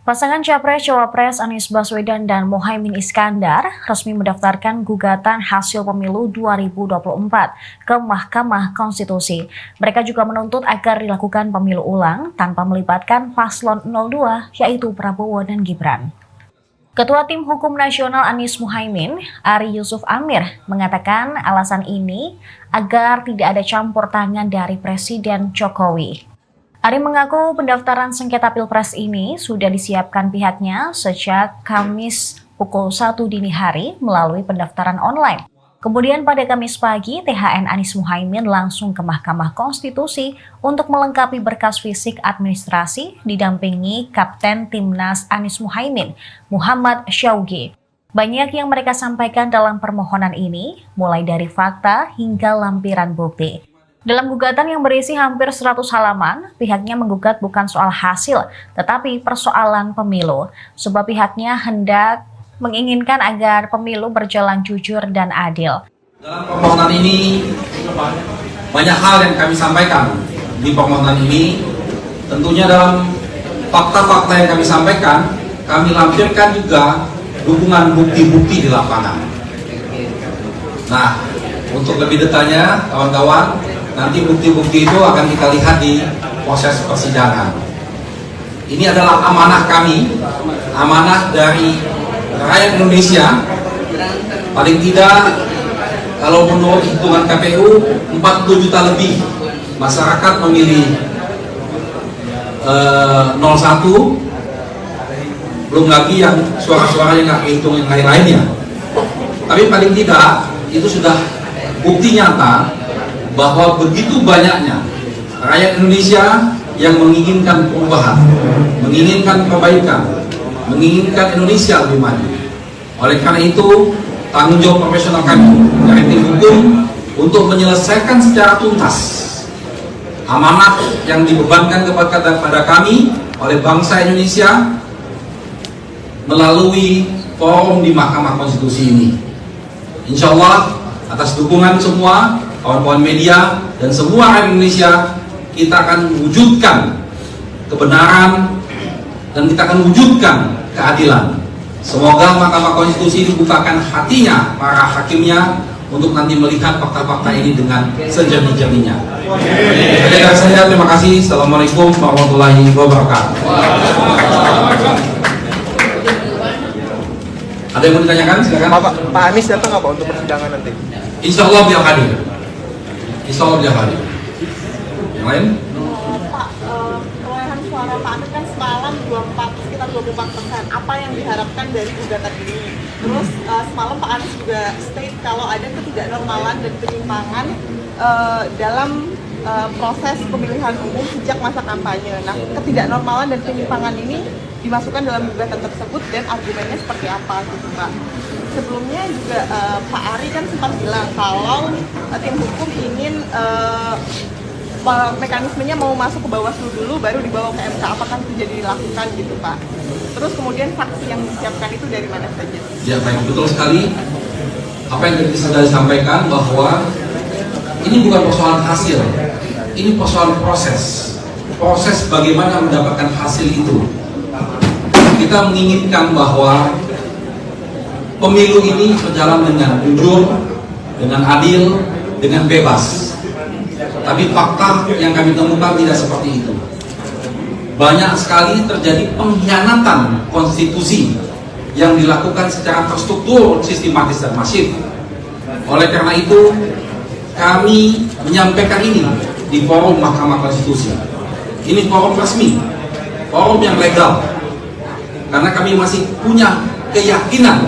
Pasangan Capres-Cawapres Anies Baswedan dan Muhaimin Iskandar resmi mendaftarkan gugatan hasil pemilu 2024 ke Mahkamah Konstitusi. Mereka juga menuntut agar dilakukan pemilu ulang tanpa melibatkan paslon 02 yaitu Prabowo dan Gibran. Ketua Tim Hukum Nasional Anies Muhaimin, Ari Yusuf Amir, mengatakan alasan ini agar tidak ada campur tangan dari Presiden Jokowi. Ari mengaku pendaftaran sengketa Pilpres ini sudah disiapkan pihaknya sejak Kamis pukul 1 dini hari melalui pendaftaran online. Kemudian pada Kamis pagi, THN Anies Muhaimin langsung ke Mahkamah Konstitusi untuk melengkapi berkas fisik administrasi didampingi Kapten Timnas Anies Muhaimin, Muhammad Syaugi. Banyak yang mereka sampaikan dalam permohonan ini, mulai dari fakta hingga lampiran bukti. Dalam gugatan yang berisi hampir 100 halaman, pihaknya menggugat bukan soal hasil, tetapi persoalan pemilu. Sebab pihaknya hendak menginginkan agar pemilu berjalan jujur dan adil. Dalam permohonan ini, banyak hal yang kami sampaikan di permohonan ini. Tentunya dalam fakta-fakta yang kami sampaikan, kami lampirkan juga dukungan bukti-bukti di lapangan. Nah, untuk lebih detailnya, kawan-kawan, nanti bukti-bukti itu akan kita lihat di proses persidangan. Ini adalah amanah kami, amanah dari rakyat Indonesia. Paling tidak, kalau menurut hitungan KPU, 40 juta lebih masyarakat memilih 01, belum lagi yang suara-suara yang nggak kehitung yang lain-lainnya. Tapi paling tidak, itu sudah bukti nyata bahwa begitu banyaknya rakyat Indonesia yang menginginkan perubahan, menginginkan perbaikan, menginginkan Indonesia lebih maju. Oleh karena itu, tanggung jawab profesional kami dari tim hukum untuk menyelesaikan secara tuntas amanat yang dibebankan kepada kami oleh bangsa Indonesia melalui forum di Mahkamah Konstitusi ini. Insya Allah, atas dukungan semua kawan-kawan media dan semua rakyat Indonesia, kita akan wujudkan kebenaran dan kita akan wujudkan keadilan. Semoga Mahkamah Konstitusi dibukakan hatinya para hakimnya untuk nanti melihat fakta-fakta ini dengan sejernih-jernihnya. Jadi dari saya terima kasih. Assalamualaikum warahmatullahi wabarakatuh. Ada yang mau ditanyakan? Silakan. Pak Anies datang nggak Pak untuk persidangan nanti? Insya Allah dia hadir. Insya Allah dia hadir. Yang lain? Pak, perolehan suara Pak Anies kan semalam sekitar 24%. Apa yang diharapkan dari gugatan ini? Terus semalam Pak Anies juga state kalau ada ketidaknormalan dan penyimpangan dalam proses pemilihan umum sejak masa kampanye. Nah, ketidaknormalan dan penyimpangan ini dimasukkan dalam gugatan tersebut dan argumennya seperti apa gitu Pak? Sebelumnya juga Pak Ari kan sempat bilang kalau tim hukum ingin mekanismenya mau masuk ke Bawaslu dulu baru dibawa ke MK. Apakah itu jadi dilakukan gitu Pak? Terus kemudian saksi yang disiapkan itu dari mana saja? Ya baik, betul sekali. Apa yang tadi sudah disampaikan bahwa ini bukan persoalan hasil, ini persoalan proses. Proses bagaimana mendapatkan hasil itu. Kita menginginkan bahwa pemilu ini berjalan dengan jujur, dengan adil, dengan bebas. Tapi fakta yang kami temukan tidak seperti itu. Banyak sekali terjadi pengkhianatan konstitusi yang dilakukan secara terstruktur, sistematis dan masif. Oleh karena itu, kami menyampaikan ini di forum Mahkamah Konstitusi. Ini forum resmi, forum yang legal. Karena kami masih punya keyakinan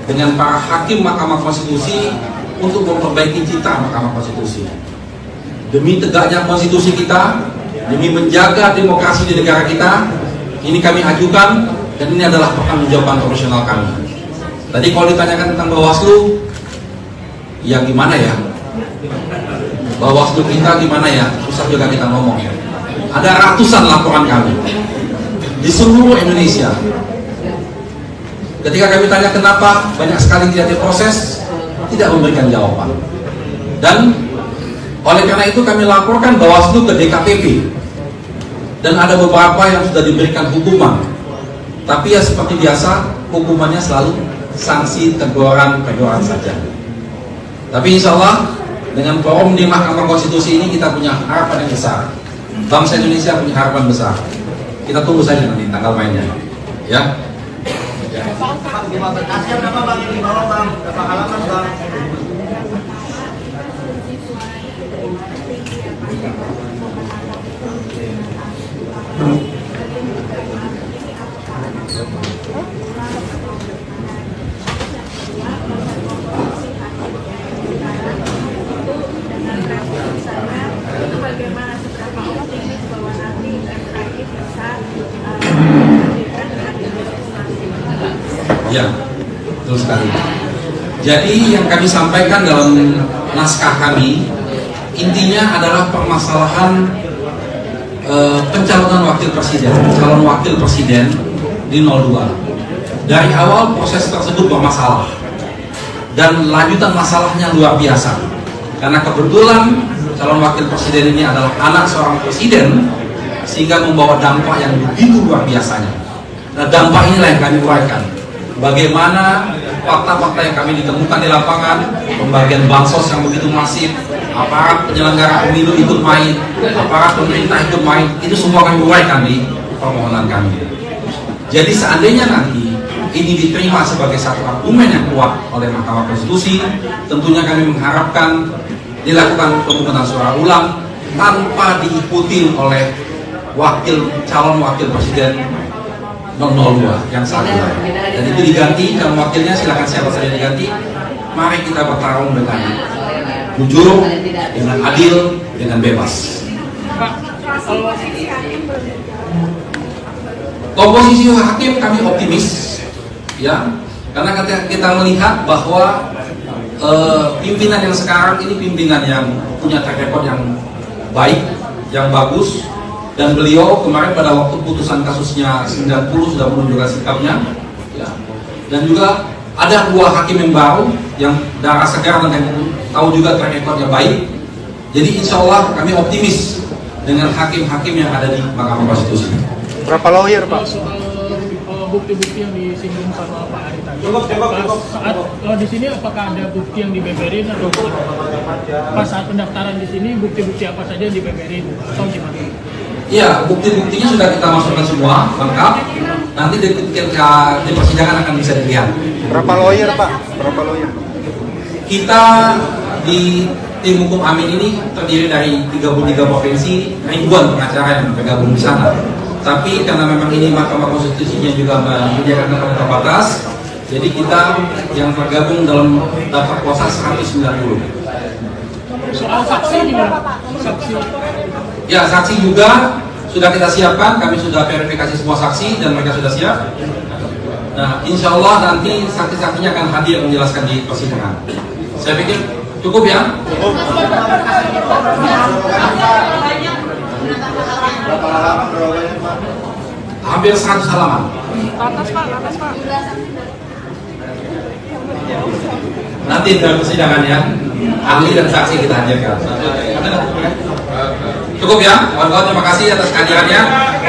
dengan para hakim Mahkamah Konstitusi untuk memperbaiki citra Mahkamah Konstitusi. Demi tegaknya konstitusi kita, demi menjaga demokrasi di negara kita, ini kami ajukan dan ini adalah pertanggungjawaban profesional kami. Tadi kalau ditanyakan tentang Bawaslu, ya gimana ya? Bawaslu kita gimana ya? Susah juga kita ngomong ya. Ada ratusan laporan kami di seluruh Indonesia. Ketika kami tanya kenapa banyak sekali tidak diproses, tidak memberikan jawaban. Dan oleh karena itu kami laporkan Bawaslu ke DKPP. Dan ada beberapa yang sudah diberikan hukuman Tapi ya seperti biasa, hukumannya selalu sanksi teguran saja. Tapi insya Allah dengan forum di Mahkamah Konstitusi ini kita punya harapan yang besar. Bangsa Indonesia punya harapan besar. Kita tunggu saja nanti tanggal mainnya. Ya. Ya, betul sekali. Jadi yang kami sampaikan dalam naskah kami intinya adalah permasalahan pencalonan calon wakil presiden di 02. Dari awal proses tersebut bermasalah dan lanjutan masalahnya luar biasa. Karena kebetulan calon wakil presiden ini adalah anak seorang presiden sehingga membawa dampak yang begitu luar biasanya. Nah, dampak inilah yang kami uraikan. Bagaimana fakta-fakta yang kami ditemukan di lapangan, pembagian bansos yang begitu masif, aparat penyelenggara pemilu ikut main, aparat pemerintah ikut main, itu semua kami uraikan di permohonan kami. Jadi seandainya nanti ini diterima sebagai satu argumen yang kuat oleh Mahkamah Konstitusi, tentunya kami mengharapkan dilakukan pemungutan suara ulang tanpa diikuti oleh calon wakil presiden 02 yang saat ini. Dan itu diganti, calon wakilnya silakan siapa saja diganti. Mari kita bertarung dengan jujur, dengan adil, dengan bebas. Komposisi hakim kami optimis, ya, karena kita melihat bahwa pimpinan yang sekarang ini pimpinan yang punya track record yang baik, yang bagus. Dan beliau kemarin pada waktu putusan kasusnya 90 sudah menunjukkan sikapnya, ya. Dan juga ada 2 hakim yang baru yang darah segar dan yang tahu juga track recordnya baik. Jadi insya Allah kami optimis dengan hakim-hakim yang ada di Mahkamah Konstitusi. Berapa lawyer, Pak? Bukti-bukti yang disinggung sama Pak Ari tadi. Saat di sini apakah ada bukti yang dibeberin atau pas saat pendaftaran di sini bukti-bukti apa saja yang dibeberin atau gimana? Iya, bukti-buktinya sudah kita masukkan semua lengkap. Nanti di persidangan akan bisa dilihat. Berapa lawyer, Pak? Berapa lawyer? Kita di tim hukum Amin ini terdiri dari 33 provinsi, ribuan pengacara yang bergabung di sana. Tapi karena memang ini Mahkamah Konstitusinya juga menyediakan tempat terbatas, jadi kita yang tergabung dalam daftar kuasa 190. Soal saksi gimana? Saksi. Ya, saksi juga sudah kita siapkan, kami sudah verifikasi semua saksi dan mereka sudah siap. Nah, insya Allah nanti saksi-saksinya akan hadir menjelaskan di persidangan. Saya pikir cukup ya. Hampir 100 halaman. Atas Pak. Nanti dalam persidangan ya, ahli dan saksi kita hadirkan. Cukup ya, kawan-kawan, terima kasih atas kehadirannya.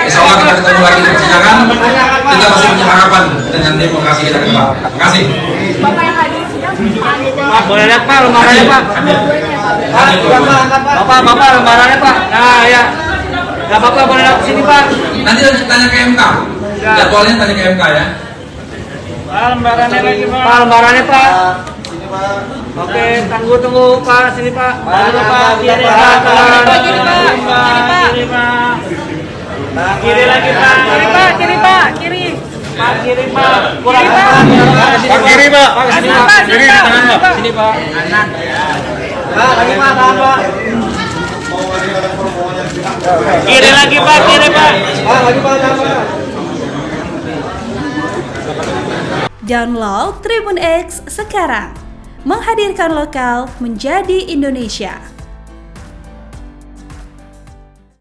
Insya Allah kita ketemu lagi di persidangan. Kita masih punya harapan dengan demokrasi kita ke depan. Terima kasih. Bapak yang hadir sidang, Pak, boleh lihat Pak lembarannya Pak. Bapak lembarannya Pak. Nah ya, nggak apa-apa boleh lihat sini Pak. Nanti tanya ke MK. Jadwalnya tanya ke MK ya. Pak lembarannya lagi Pak. Pak lembarannya Pak. Oke, tunggu Pak, sini Pak. Pak, kiri Pak, kiri lagi Pak. kiri Pak, kiri. Pak, kiri Pak. Kurang Kiri, Pak. Pak, kiri Pak. Sini Pak, Kiri di tangan Pak. Sini Pak. Pak, lagi Pak, tahan Pak. Kiri lagi Pak, kiri Pak. Lagi Pak, tahan Pak. Download Tribun X sekarang, menghadirkan lokal menjadi Indonesia.